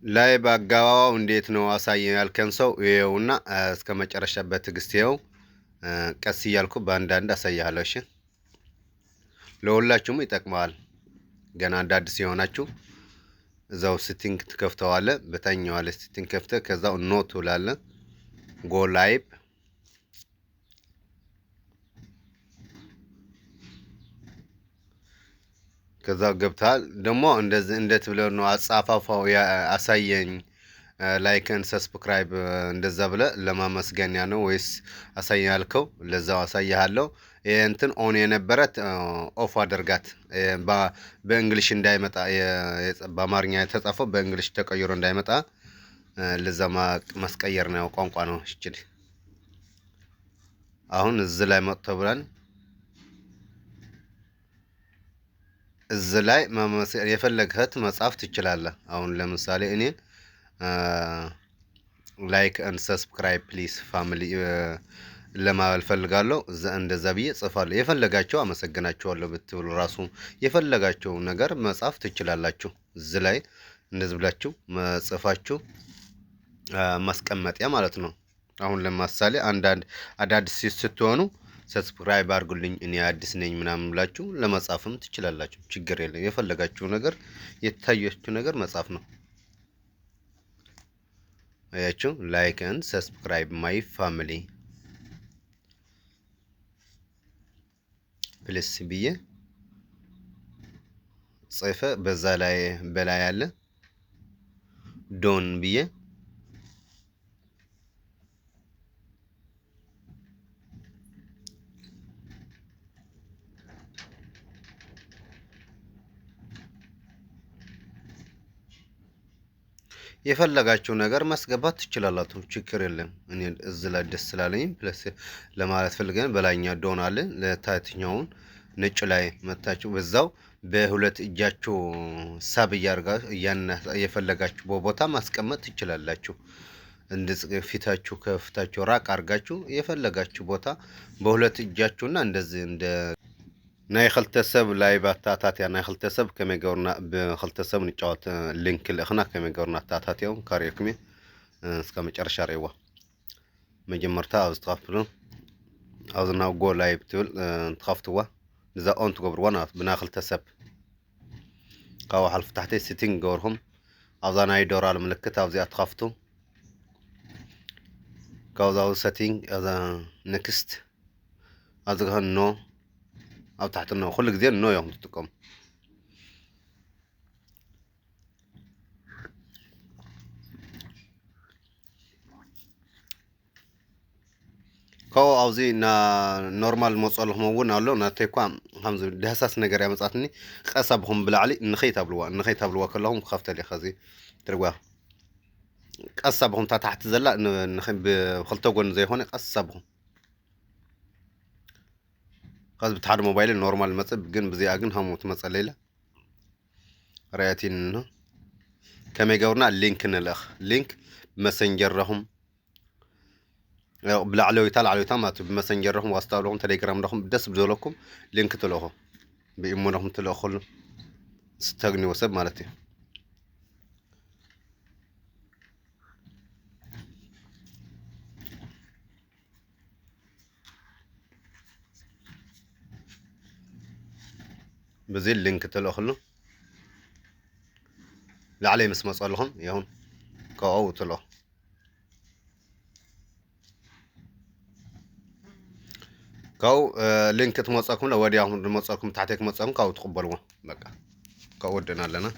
ላይ ባጋባው እንዴት ነው አሳየኝ ያልከን ሰው ይኸውና እስከ መጨረሻ በትዕግስት ይኸው ቀስ እያልኩ በአንዳንድ አሳያለሁ። እሺ ለሁላችሁም ይጠቅማል። ገና አዲስ የሆናችሁ እዛው ሴቲንግ ትከፍተዋለህ። በታችኛው ላይ ሴቲንግ ከፍተህ ከዛው ኖ ትላለህ። ጎ ላይቭ ከዛው ገብታል። ደግሞ እንደዚህ እንዴት ብለው ነው አጻፋፋው አሳየኝ ላይክ ኤንድ ሰብስክራይብ እንደዛ ብለህ ለማመስገኛ ነው ወይስ አሳየኝ ያልከው? ለዛው አሳያለሁ። እንትን ኦን የነበረ ኦፍ አድርጋት። በእንግሊሽ እንዳይመጣ በአማርኛ የተጻፈው በእንግሊሽ ተቀይሮ እንዳይመጣ ለዛ ማስቀየር ነው ቋንቋ ነው። እሺ አሁን እዚህ ላይ መጥቶ ብለን እዚህ ላይ የፈለግህት መጻፍ ትችላለህ። አሁን ለምሳሌ እኔ ላይክ ኤንድ ሰብስክራይብ ፕሊዝ ፋሚሊ ለማለት ፈልጋለሁ። እንደዛ ብዬ ጽፋለሁ። የፈለጋቸው አመሰግናቸዋለሁ ብትሉ ራሱ የፈለጋቸው ነገር መጻፍ ትችላላችሁ። እዚህ ላይ እንደዚህ ብላችሁ መጽፋችሁ ማስቀመጥያ ማለት ነው። አሁን ለምሳሌ አንዳንድ አዳዲስ ስትሆኑ ሰብስክራይብ አድርጉልኝ እኔ አዲስ ነኝ ምናምን ብላችሁ ለመጻፍም ትችላላችሁ። ችግር የለም። የፈለጋችሁ ነገር የታያችሁ ነገር መጻፍ ነው። አያችሁ ላይክ ኤንድ ሰብስክራይብ ማይ ፋሚሊ ፕሊስ ብዬ ጽፈ በዛ ላይ በላይ ያለ ዶን ብዬ የፈለጋችሁ ነገር ማስገባት ትችላላችሁ። ችግር የለም። እኔ እዚህ ላይ ደስ ስላለኝ ፕለስ ለማለት ፈልገን በላይኛ ዶን አለ ለታችኛውን ነጭ ላይ መታችሁ በዛው በሁለት እጃችሁ ሳብ የፈለጋችሁ ቦታ ማስቀመጥ ትችላላችሁ። እንደዚህ ፊታችሁ ከፊታችሁ ራቅ አድርጋችሁ የፈለጋችሁ ቦታ በሁለት እጃችሁና እንደዚህ እንደ ናይ ክልተሰብ ላይ ባታታትያ ናይ ክልተሰብ ከመይ ገርና ብክልተሰብ ንጫወት ሊንክ ልእኽና ከመይ ገርና ታታትዮም ካርየክሜ እስከ መጨረሻ ሬዋ መጀመርታ ኣብዚ ትኸፍሉ ኣብዚ ናብ ጎ ላይቭ ትብል ትኸፍትዋ እዛ ኦን ትገብርዋ ናት ብናይ ክልተሰብ ካብኡ ሓልፊ ታሕተይ ሴቲንግ ገበርኩም ኣብዛ ናይ ዶራል ምልክት ኣብዚኣ ትኸፍቱ ካብዛ ሴቲንግ ኣዛ ኔክስት ኣብዚ ከን ኖ ኣብ ታሕቲ ነው ኩሉ ግዜ ኖ እዮም ትጥቀሙ። ካብኡ ኣብዚ ኖርማል መፀለኹም እውን ኣሎ ናተይ እኳ ከምዚ ደህሳስ ነገር ያመፃትኒ ቀሳብኹም ብላዕሊ ንኸይታብልዋ ከለኹም ክኸፍተል እየ። ከዚ ትርግዋ ቀሳብኹም ታሕቲ ዘላ ብክልተ ጎኒ ዘይኮነ ቀሳብኹም ከዚ ብታሕቲ ሞባይል ኖርማል መጽብ ግን በዚያ ግን ሃሙ ትመጸለይላ ራያቲን ነው ከመይ ገርና ሊንክ ንልእኽ ሊንክ መሰንጀር ረኹም ብላዕለዊታ ማለት በመሰንጀር ረኹም ዋትስኣፕ ረኹም ቴሌግራም ረኹም ደስ ብዘለኩም ሊንክ ትልእኹ ብኢሞ ረኹም ትልእኹ ዝተግንይዎ ሰብ ማለት እዩ። بزي اللينك تلأخلو لعلي مس مصالهم يهون كاو تلأ كاو لينك تمصاكم لو وديهم مصاكم تحتك مصاكم كاو تقبلوا بقى كاو ودنا لنا